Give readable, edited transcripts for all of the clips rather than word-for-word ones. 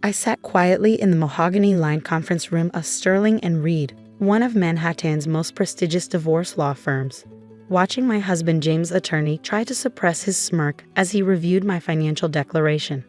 I sat quietly in the mahogany-lined conference room of Sterling and Reed, one of Manhattan's most prestigious divorce law firms, watching my husband James' attorney try to suppress his smirk as he reviewed my financial declaration.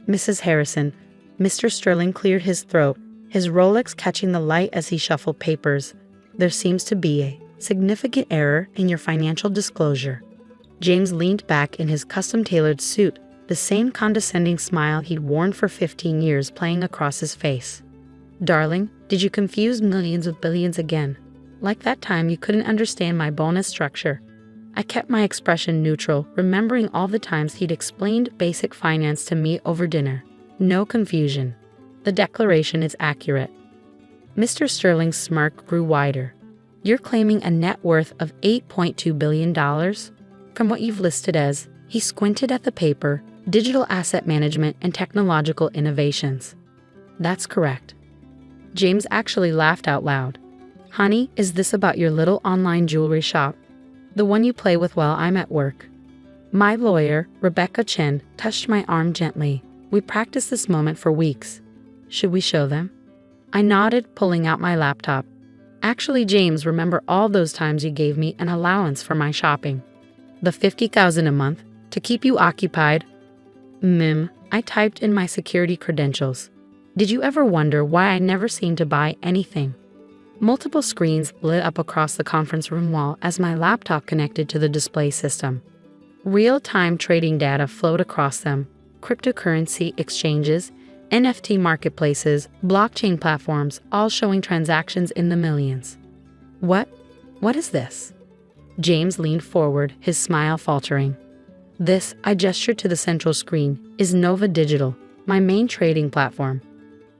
"Mrs. Harrison," Mr. Sterling cleared his throat, his Rolex catching the light as he shuffled papers, "there seems to be a significant error in your financial disclosure." James leaned back in his custom-tailored suit, the same condescending smile he'd worn for 15 years playing across his face. "Darling, did you confuse millions with billions again? Like that time you couldn't understand my bonus structure." I kept my expression neutral, remembering all the times he'd explained basic finance to me over dinner. "No confusion. The declaration is accurate." Mr. Sterling's smirk grew wider. "You're claiming a net worth of $8.2 billion? From what you've listed as," he squinted at the paper, "digital asset management and technological innovations." "That's correct." James actually laughed out loud. "Honey, is this about your little online jewelry shop? The one you play with while I'm at work?" My lawyer, Rebecca Chen, touched my arm gently. "We practiced this moment for weeks. Should we show them?" I nodded, pulling out my laptop. "Actually, James, remember all those times you gave me an allowance for my shopping? The $50,000 a month to keep you occupied?" I typed in my security credentials. "Did you ever wonder why I never seemed to buy anything?" Multiple screens lit up across the conference room wall as my laptop connected to the display system. Real-time trading data flowed across them: cryptocurrency exchanges, NFT marketplaces, blockchain platforms, all showing transactions in the millions. What is this?" James leaned forward, his smile faltering. "This," I gestured to the central screen, "is Nova Digital, my main trading platform.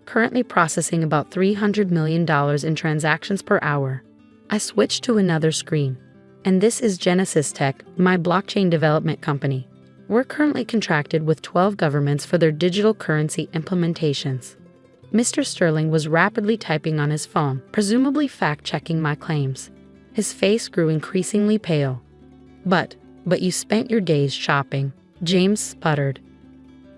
Currently processing about $300 million in transactions per hour." I switched to another screen. "And this is Genesis Tech, my blockchain development company. We're currently contracted with 12 governments for their digital currency implementations." Mr. Sterling was rapidly typing on his phone, presumably fact-checking my claims. His face grew increasingly pale. But you spent your days shopping," James sputtered.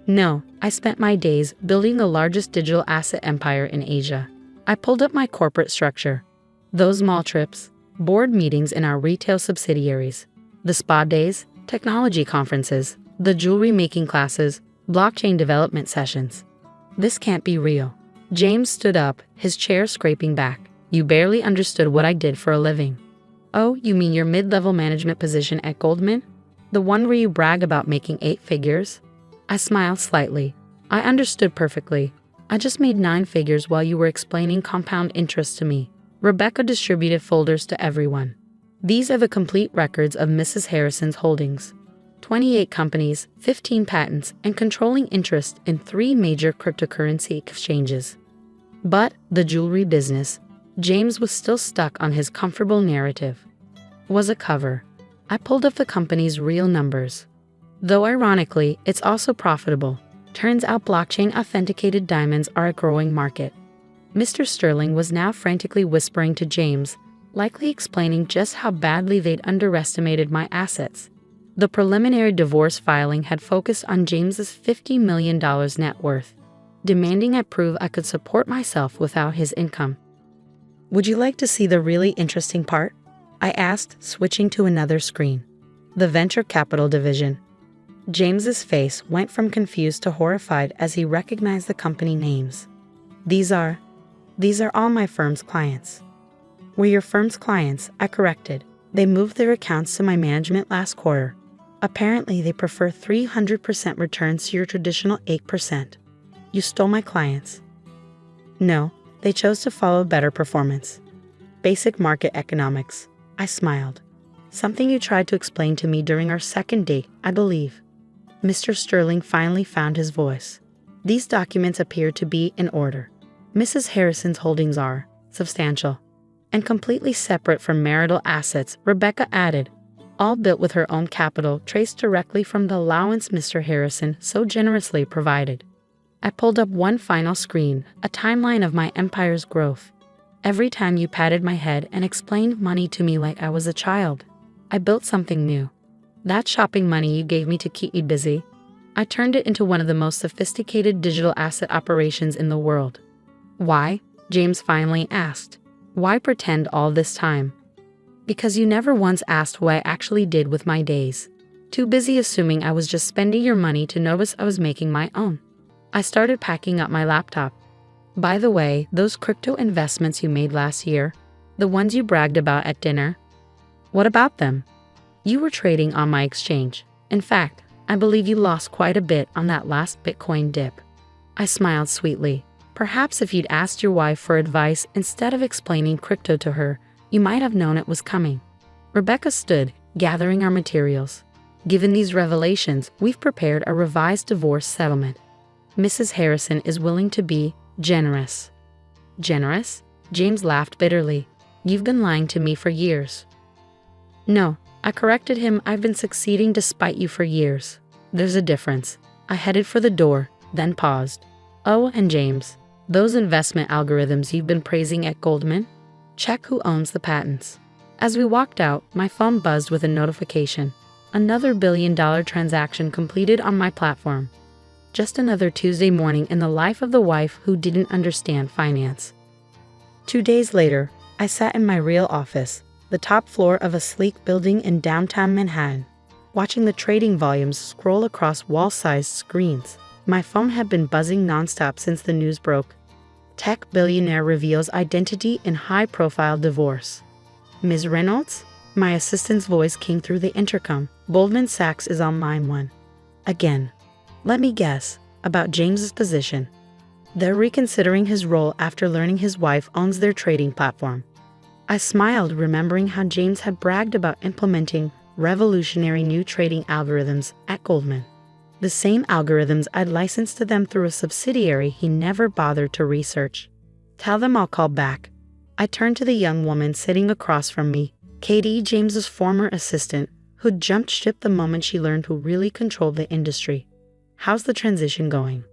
"No, I spent my days building the largest digital asset empire in Asia." I pulled up my corporate structure. Those mall trips, board meetings in our retail subsidiaries, the spa days, technology conferences, the jewelry making classes, blockchain development sessions. "This can't be real." James stood up, his chair scraping back. "You barely understood what I did for a living." "Oh, you mean your mid-level management position at Goldman? The one where you brag about making 8 figures? I smiled slightly. "I understood perfectly. I just made 9 figures while you were explaining compound interest to me." Rebecca distributed folders to everyone. "These are the complete records of Mrs. Harrison's holdings. 28 companies, 15 patents, and controlling interest in 3 major cryptocurrency exchanges." But the jewelry business, James was still stuck on his comfortable narrative, was a cover. I pulled up the company's real numbers. Though ironically, it's also profitable. Turns out blockchain-authenticated diamonds are a growing market. Mr. Sterling was now frantically whispering to James, likely explaining just how badly they'd underestimated my assets. The preliminary divorce filing had focused on James's $50 million net worth, demanding I prove I could support myself without his income. "Would you like to see the really interesting part?" I asked, switching to another screen. "The venture capital division." James's face went from confused to horrified as he recognized the company names. These are all my firm's clients." "Were your firm's clients?" I corrected. "They moved their accounts to my management last quarter. Apparently they prefer 300% returns to your traditional 8%. You stole my clients." "No, they chose to follow better performance. Basic market economics." I smiled. "Something you tried to explain to me during our second date, I believe." Mr. Sterling finally found his voice. "These documents appear to be in order. Mrs. Harrison's holdings are substantial and completely separate from marital assets," Rebecca added, "all built with her own capital traced directly from the allowance Mr. Harrison so generously provided." I pulled up one final screen, a timeline of my empire's growth. "Every time you patted my head and explained money to me like I was a child, I built something new. That shopping money you gave me to keep me busy, I turned it into one of the most sophisticated digital asset operations in the world. Why? James finally asked. Why pretend all this time? Because you never once asked what I actually did with my days. Too busy assuming I was just spending your money to notice I was making my own. I started packing up my laptop. By the way, those crypto investments you made last year, the ones you bragged about at dinner, what about them? You were trading on my exchange. In fact, I believe you lost quite a bit on that last Bitcoin dip. I smiled sweetly. Perhaps if you'd asked your wife for advice instead of explaining crypto to her, you might have known it was coming. Rebecca stood, gathering our materials. Given these revelations, we've prepared a revised divorce settlement. Mrs. Harrison is willing to be generous. Generous? James laughed bitterly. You've been lying to me for years. No, I corrected him. I've been succeeding despite you for years. There's a difference. I headed for the door, then paused. Oh, and James, those investment algorithms you've been praising at Goldman? Check who owns the patents. As we walked out, my phone buzzed with a notification. Another billion-dollar transaction completed on my platform. Just another Tuesday morning in the life of the wife who didn't understand finance. 2 days later, I sat in my real office, the top floor of a sleek building in downtown Manhattan, watching the trading volumes scroll across wall-sized screens. My phone had been buzzing nonstop since the news broke. Tech billionaire reveals identity in high-profile divorce. Ms. Reynolds? My assistant's voice came through the intercom. Goldman Sachs is on line one. Again. Let me guess, about James's position. They're reconsidering his role after learning his wife owns their trading platform. I smiled, remembering how James had bragged about implementing revolutionary new trading algorithms at Goldman. The same algorithms I'd licensed to them through a subsidiary he never bothered to research. Tell them I'll call back. I turned to the young woman sitting across from me, Katie, James's former assistant, who'd jumped ship the moment she learned who really controlled the industry. How's the transition going?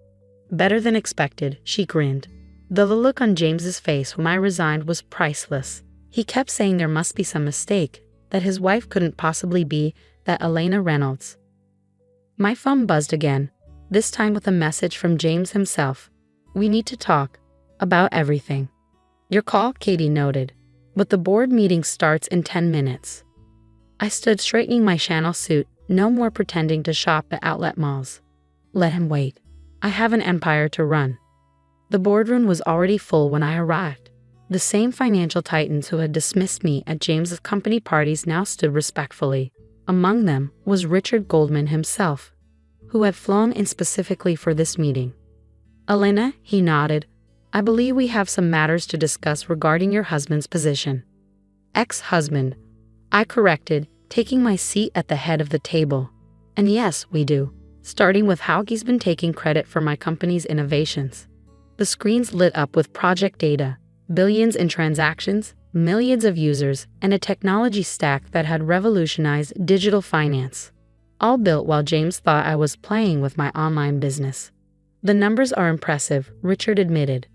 Better than expected, she grinned. The look on James's face when I resigned was priceless. He kept saying there must be some mistake, that his wife couldn't possibly be that Elena Reynolds. My phone buzzed again, this time with a message from James himself. We need to talk. About everything. Your call, Katie noted. But the board meeting starts in 10 minutes. I stood straightening my Chanel suit, no more pretending to shop at outlet malls. Let him wait. I have an empire to run. The boardroom was already full when I arrived. The same financial titans who had dismissed me at James's company parties now stood respectfully. Among them was Richard Goldman himself, who had flown in specifically for this meeting. Elena, he nodded. I believe we have some matters to discuss regarding your husband's position. Ex-husband, I corrected, taking my seat at the head of the table. And yes, we do. Starting with how he's been taking credit for my company's innovations. The screens lit up with project data, billions in transactions, millions of users, and a technology stack that had revolutionized digital finance. All built while James thought I was playing with my online business. The numbers are impressive, Richard admitted.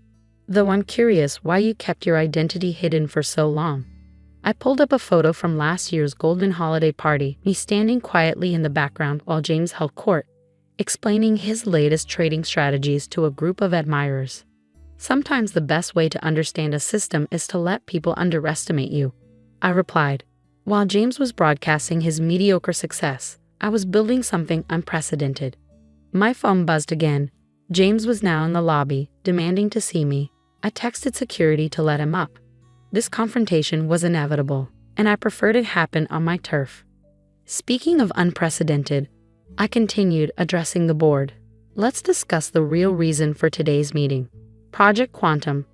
Though I'm curious why you kept your identity hidden for so long. I pulled up a photo from last year's Goldman holiday party, me standing quietly in the background while James held court, explaining his latest trading strategies to a group of admirers. Sometimes the best way to understand a system is to let people underestimate you, I replied. While James was broadcasting his mediocre success, I was building something unprecedented. My phone buzzed again. James was now in the lobby, demanding to see me. I texted security to let him up. This confrontation was inevitable, and I preferred it happen on my turf. Speaking of unprecedented, I continued, addressing the board. Let's discuss the real reason for today's meeting. Project Quantum.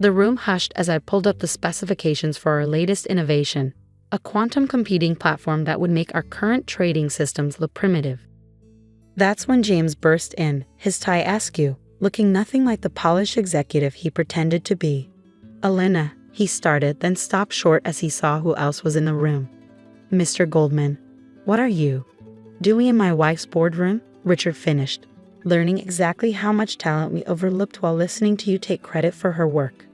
The room hushed as I pulled up the specifications for our latest innovation, a quantum computing platform that would make our current trading systems look primitive. That's when James burst in, his tie askew, looking nothing like the polished executive he pretended to be. Elena, he started, then stopped short as he saw who else was in the room. Mr. Goldman, what are you doing in my wife's boardroom? Richard finished, learning exactly how much talent we overlooked while listening to you take credit for her work.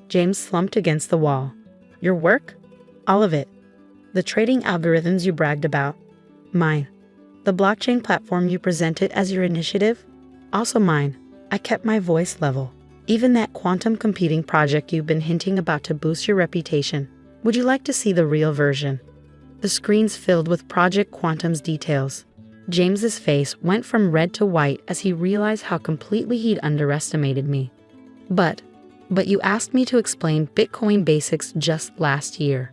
James slumped against the wall. Your work? All of it. The trading algorithms you bragged about. Mine. The blockchain platform you presented as your initiative? Also mine. I kept my voice level. Even that quantum computing project you've been hinting about to boost your reputation. Would you like to see the real version? The screens filled with Project Quantum's details. James's face went from red to white as he realized how completely he'd underestimated me. But you asked me to explain Bitcoin basics just last year.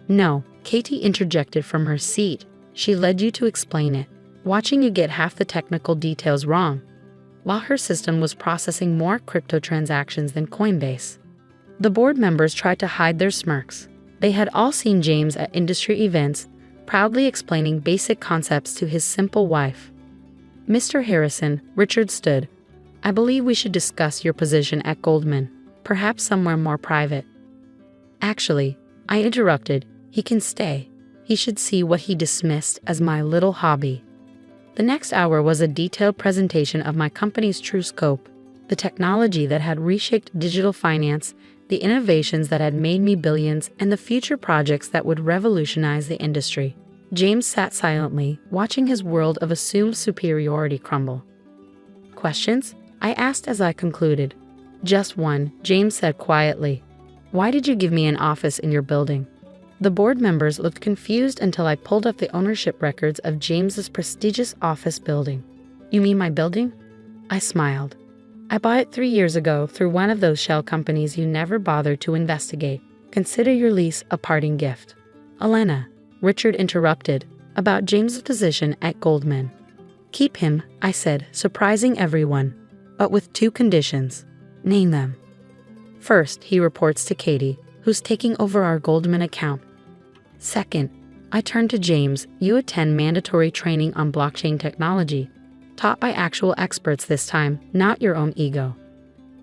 No, Katie interjected from her seat. She led you to explain it, watching you get half the technical details wrong, while her system was processing more crypto transactions than Coinbase. The board members tried to hide their smirks. They had all seen James at industry events, proudly explaining basic concepts to his simple wife. Mr. Harrison, Richard stood. I believe we should discuss your position at Goldman, perhaps somewhere more private. Actually, I interrupted, he can stay. He should see what he dismissed as my little hobby. The next hour was a detailed presentation of my company's true scope, the technology that had reshaped digital finance, the innovations that had made me billions, and the future projects that would revolutionize the industry. James sat silently, watching his world of assumed superiority crumble. Questions? I asked as I concluded. Just one, James said quietly. Why did you give me an office in your building? The board members looked confused until I pulled up the ownership records of James's prestigious office building. You mean my building? I smiled. I bought it 3 years ago through one of those shell companies you never bothered to investigate. Consider your lease a parting gift. Elena, Richard interrupted, about James's position at Goldman. Keep him, I said, surprising everyone, but with 2 conditions. Name them. First, he reports to Katie, who's taking over our Goldman account. Second, I turned to James, you attend mandatory training on blockchain technology, taught by actual experts this time, not your own ego.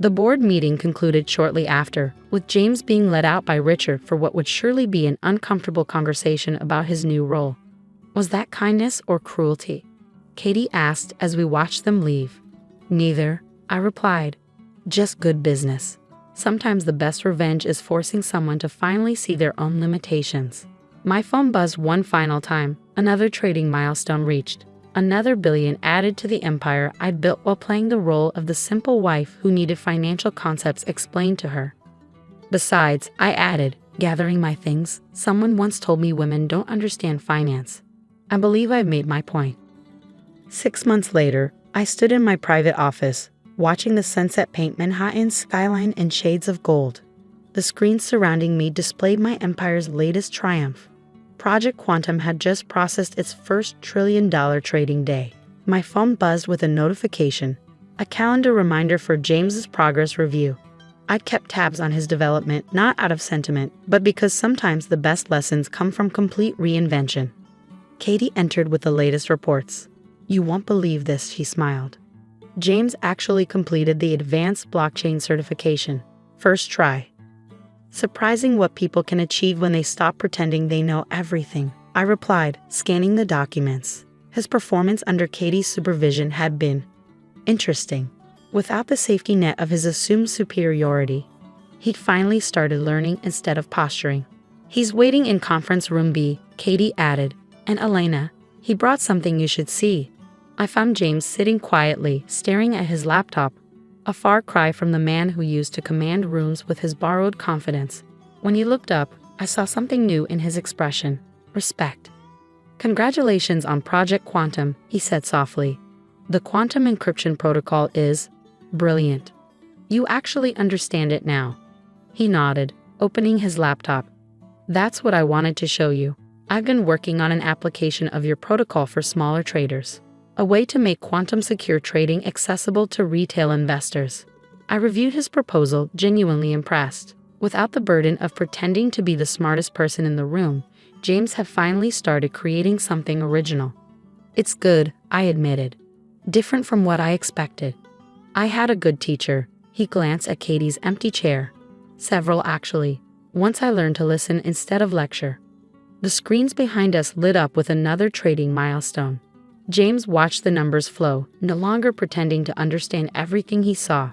The board meeting concluded shortly after, with James being led out by Richard for what would surely be an uncomfortable conversation about his new role. Was that kindness or cruelty? Katie asked as we watched them leave. Neither, I replied. Just good business. Sometimes the best revenge is forcing someone to finally see their own limitations. My phone buzzed one final time, another trading milestone reached. Another billion added to the empire I'd built while playing the role of the simple wife who needed financial concepts explained to her. Besides, I added, gathering my things, someone once told me women don't understand finance. I believe I've made my point. 6 months later, I stood in my private office, watching the sunset paint Manhattan's skyline in shades of gold. The screens surrounding me displayed my empire's latest triumph. Project Quantum had just processed its first $1 trillion trading day. My phone buzzed with a notification, a calendar reminder for James's progress review. I'd kept tabs on his development not out of sentiment, but because sometimes the best lessons come from complete reinvention. Katie entered with the latest reports. You won't believe this, she smiled. James actually completed the advanced blockchain certification. First try. Surprising what people can achieve when they stop pretending they know everything, I replied, scanning the documents. His performance under Katie's supervision had been interesting. Without the safety net of his assumed superiority, he'd finally started learning instead of posturing. He's waiting in conference room B, Katie added, and Elena, he brought something you should see. I found James sitting quietly, staring at his laptop, a far cry from the man who used to command rooms with his borrowed confidence. When he looked up, I saw something new in his expression, respect. Congratulations on Project Quantum, he said softly. The quantum encryption protocol is brilliant. You actually understand it now. He nodded, opening his laptop. That's what I wanted to show you. I've been working on an application of your protocol for smaller traders. A way to make quantum-secure trading accessible to retail investors. I reviewed his proposal, genuinely impressed. Without the burden of pretending to be the smartest person in the room, James had finally started creating something original. It's good, I admitted. Different from what I expected. I had a good teacher. He glanced at Katie's empty chair. Several, actually. Once I learned to listen instead of lecture. The screens behind us lit up with another trading milestone. James watched the numbers flow, no longer pretending to understand everything he saw.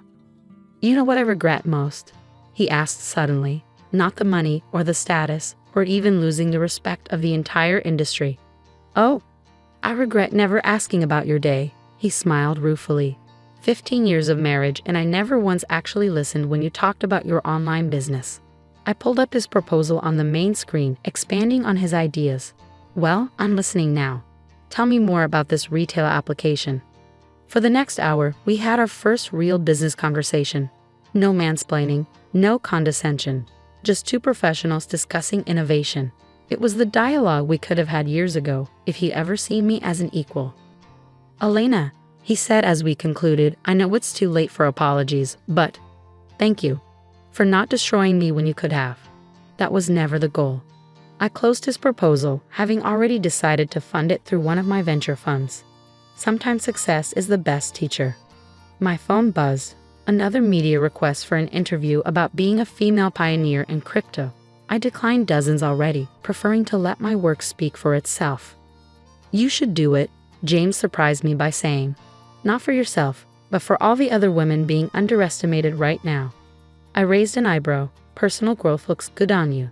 You know what I regret most? He asked suddenly. Not the money or the status, or even losing the respect of the entire industry. Oh, I regret never asking about your day, he smiled ruefully. 15 years of marriage and I never once actually listened when you talked about your online business. I pulled up his proposal on the main screen, expanding on his ideas. Well, I'm listening now. Tell me more about this retail application. For the next hour, we had our first real business conversation. No mansplaining, no condescension. Just two professionals discussing innovation. It was the dialogue we could have had years ago if he ever seen me as an equal. Elena, he said as we concluded, I know it's too late for apologies, but thank you for not destroying me when you could have. That was never the goal. I closed his proposal, having already decided to fund it through one of my venture funds. Sometimes success is the best teacher. My phone buzzed. Another media request for an interview about being a female pioneer in crypto. I declined dozens already, preferring to let my work speak for itself. You should do it, James surprised me by saying. Not for yourself, but for all the other women being underestimated right now. I raised an eyebrow. Personal growth looks good on you.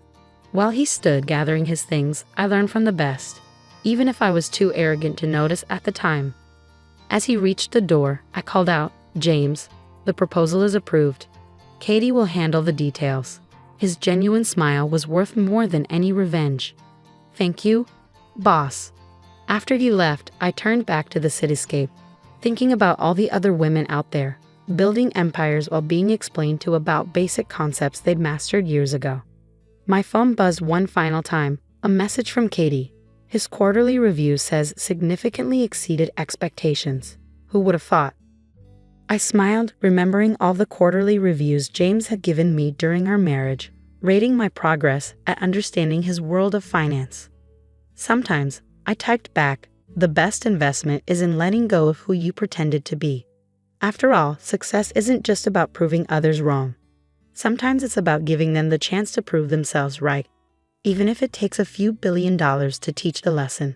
While he stood gathering his things, I learned from the best, even if I was too arrogant to notice at the time. As he reached the door, I called out, James, the proposal is approved. Katie will handle the details. His genuine smile was worth more than any revenge. Thank you, boss. After he left, I turned back to the cityscape, thinking about all the other women out there, building empires while being explained to about basic concepts they'd mastered years ago. My phone buzzed one final time, a message from Katie. His quarterly review says significantly exceeded expectations. Who would have thought? I smiled, remembering all the quarterly reviews James had given me during our marriage, rating my progress at understanding his world of finance. Sometimes, I typed back, the best investment is in letting go of who you pretended to be. After all, success isn't just about proving others wrong. Sometimes it's about giving them the chance to prove themselves right, even if it takes a few $1 billion to teach the lesson.